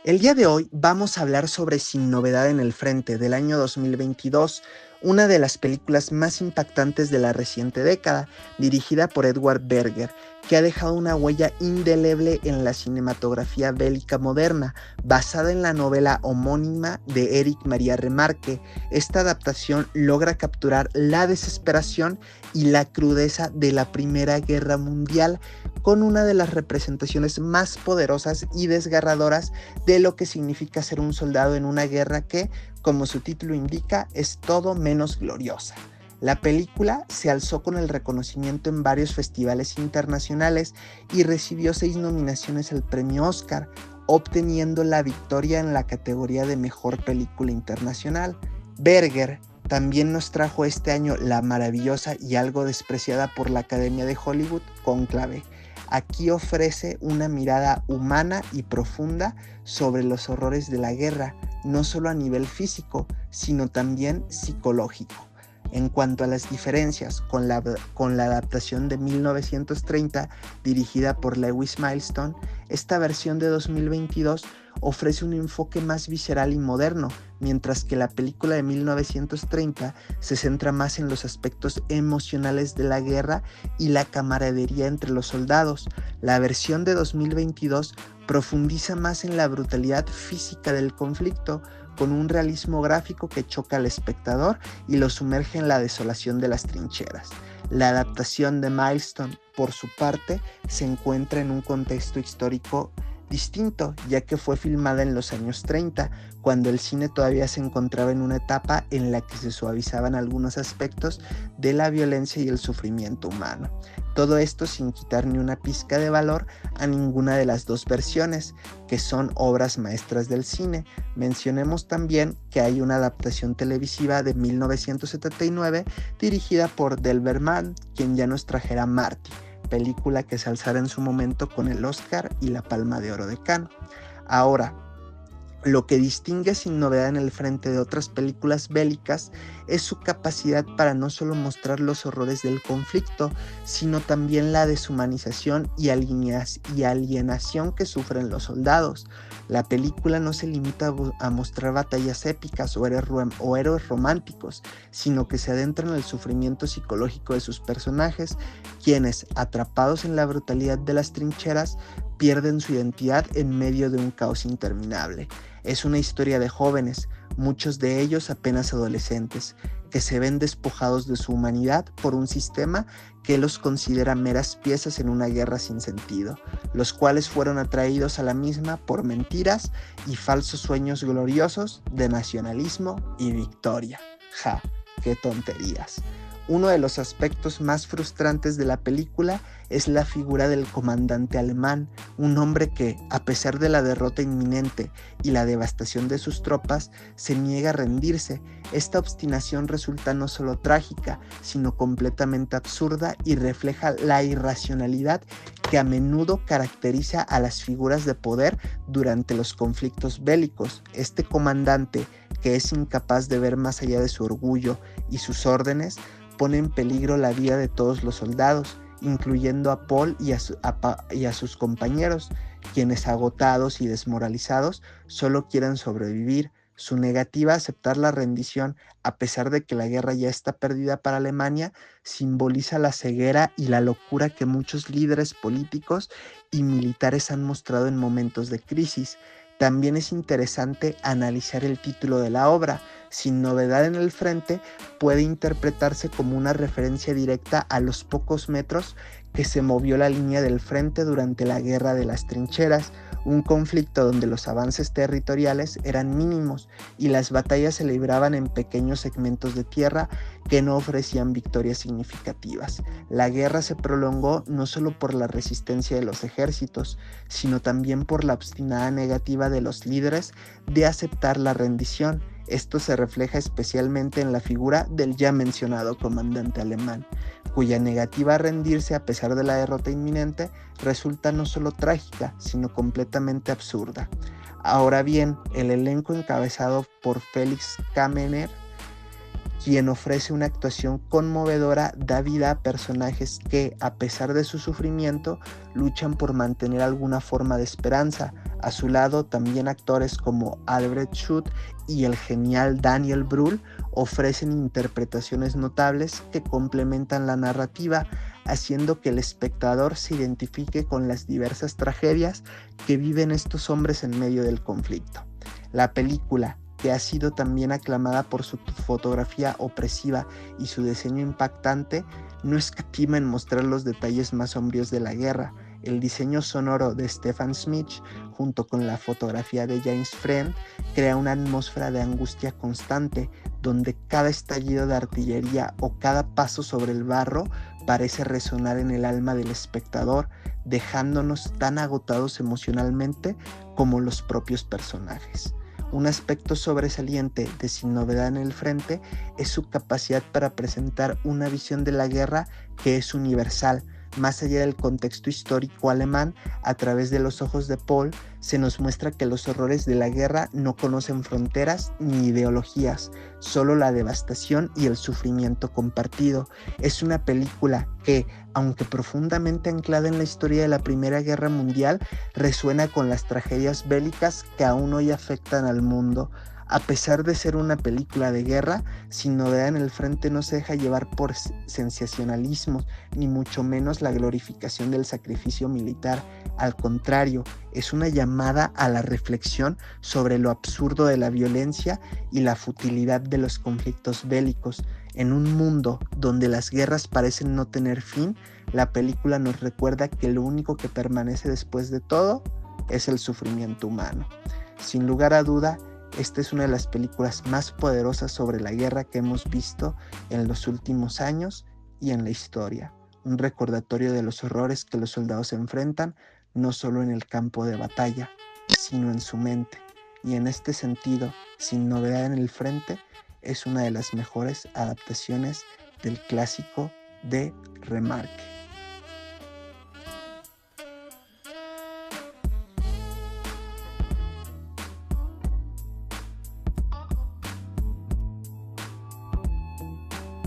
El día de hoy vamos a hablar sobre Sin Novedad en el Frente del año 2022, una de las películas más impactantes de la reciente década, dirigida por Edward Berger, que ha dejado una huella indeleble en la cinematografía bélica moderna, basada en la novela homónima de Éric Maria Remarque. Esta adaptación logra capturar la desesperación y la crudeza de la Primera Guerra Mundial, con una de las representaciones más poderosas y desgarradoras de lo que significa ser un soldado en una guerra que, como su título indica, es todo menos gloriosa. La película se alzó con el reconocimiento en varios festivales internacionales y recibió 6 nominaciones al premio Oscar, obteniendo la victoria en la categoría de Mejor Película Internacional. Berger también nos trajo este año la maravillosa y algo despreciada por la Academia de Hollywood, Cónclave. Aquí ofrece una mirada humana y profunda sobre los horrores de la guerra, no solo a nivel físico, sino también psicológico. En cuanto a las diferencias con la adaptación de 1930 dirigida por Lewis Milestone, esta versión de 2022 ofrece un enfoque más visceral y moderno, mientras que la película de 1930 se centra más en los aspectos emocionales de la guerra y la camaradería entre los soldados. La versión de 2022 profundiza más en la brutalidad física del conflicto, con un realismo gráfico que choca al espectador y lo sumerge en la desolación de las trincheras. La adaptación de Milestone, por su parte, se encuentra en un contexto histórico distinto, ya que fue filmada en los años 30, cuando el cine todavía se encontraba en una etapa en la que se suavizaban algunos aspectos de la violencia y el sufrimiento humano. Todo esto sin quitar ni una pizca de valor a ninguna de las dos versiones, que son obras maestras del cine. Mencionemos también que hay una adaptación televisiva de 1979 dirigida por Delbert Mann, quien ya nos trajera Marty, película que se alzara en su momento con el Oscar y la Palma de Oro de Cannes. Ahora, lo que distingue Sin Novedad en el Frente de otras películas bélicas es su capacidad para no solo mostrar los horrores del conflicto, sino también la deshumanización y alienación que sufren los soldados. La película no se limita a mostrar batallas épicas o héroes románticos, sino que se adentra en el sufrimiento psicológico de sus personajes, quienes, atrapados en la brutalidad de las trincheras, pierden su identidad en medio de un caos interminable. Es una historia de jóvenes, muchos de ellos apenas adolescentes, que se ven despojados de su humanidad por un sistema que los considera meras piezas en una guerra sin sentido, los cuales fueron atraídos a la misma por mentiras y falsos sueños gloriosos de nacionalismo y victoria. ¡Ja! ¡Qué tonterías! Uno de los aspectos más frustrantes de la película es la figura del comandante alemán, un hombre que, a pesar de la derrota inminente y la devastación de sus tropas, se niega a rendirse. Esta obstinación resulta no solo trágica, sino completamente absurda y refleja la irracionalidad que a menudo caracteriza a las figuras de poder durante los conflictos bélicos. Este comandante, que es incapaz de ver más allá de su orgullo y sus órdenes, pone en peligro la vida de todos los soldados, incluyendo a Paul y a sus compañeros, quienes, agotados y desmoralizados, solo quieren sobrevivir. Su negativa a aceptar la rendición, a pesar de que la guerra ya está perdida para Alemania, simboliza la ceguera y la locura que muchos líderes políticos y militares han mostrado en momentos de crisis. También es interesante analizar el título de la obra. Sin Novedad en el Frente puede interpretarse como una referencia directa a los pocos metros que se movió la línea del frente durante la Guerra de las Trincheras, un conflicto donde los avances territoriales eran mínimos y las batallas se libraban en pequeños segmentos de tierra que no ofrecían victorias significativas. La guerra se prolongó no solo por la resistencia de los ejércitos, sino también por la obstinada negativa de los líderes de aceptar la rendición. Esto se refleja especialmente en la figura del ya mencionado comandante alemán, cuya negativa a rendirse a pesar de la derrota inminente resulta no solo trágica, sino completamente absurda. Ahora bien, el elenco encabezado por Felix Kamener quien ofrece una actuación conmovedora, da vida a personajes que, a pesar de su sufrimiento, luchan por mantener alguna forma de esperanza. A su lado, también actores como Albert Schutt y el genial Daniel Brühl ofrecen interpretaciones notables que complementan la narrativa, haciendo que el espectador se identifique con las diversas tragedias que viven estos hombres en medio del conflicto. La película, que ha sido también aclamada por su fotografía opresiva y su diseño impactante, no escatima en mostrar los detalles más sombríos de la guerra. El diseño sonoro de Stefan Schmitz, junto con la fotografía de James Friend, crea una atmósfera de angustia constante, donde cada estallido de artillería o cada paso sobre el barro parece resonar en el alma del espectador, dejándonos tan agotados emocionalmente como los propios personajes. Un aspecto sobresaliente de Sin Novedad en el Frente es su capacidad para presentar una visión de la guerra que es universal. Más allá del contexto histórico alemán, a través de los ojos de Paul, se nos muestra que los horrores de la guerra no conocen fronteras ni ideologías, solo la devastación y el sufrimiento compartido. Es una película que, aunque profundamente anclada en la historia de la Primera Guerra Mundial, resuena con las tragedias bélicas que aún hoy afectan al mundo. A pesar de ser una película de guerra, Sin Novedad en el Frente no se deja llevar por sensacionalismo, ni mucho menos la glorificación del sacrificio militar. Al contrario, es una llamada a la reflexión sobre lo absurdo de la violencia y la futilidad de los conflictos bélicos. En un mundo donde las guerras parecen no tener fin, la película nos recuerda que lo único que permanece después de todo es el sufrimiento humano. Sin lugar a duda, esta es una de las películas más poderosas sobre la guerra que hemos visto en los últimos años y en la historia. Un recordatorio de los horrores que los soldados enfrentan, no solo en el campo de batalla, sino en su mente. Y en este sentido, Sin Novedad en el Frente es una de las mejores adaptaciones del clásico de Remarque.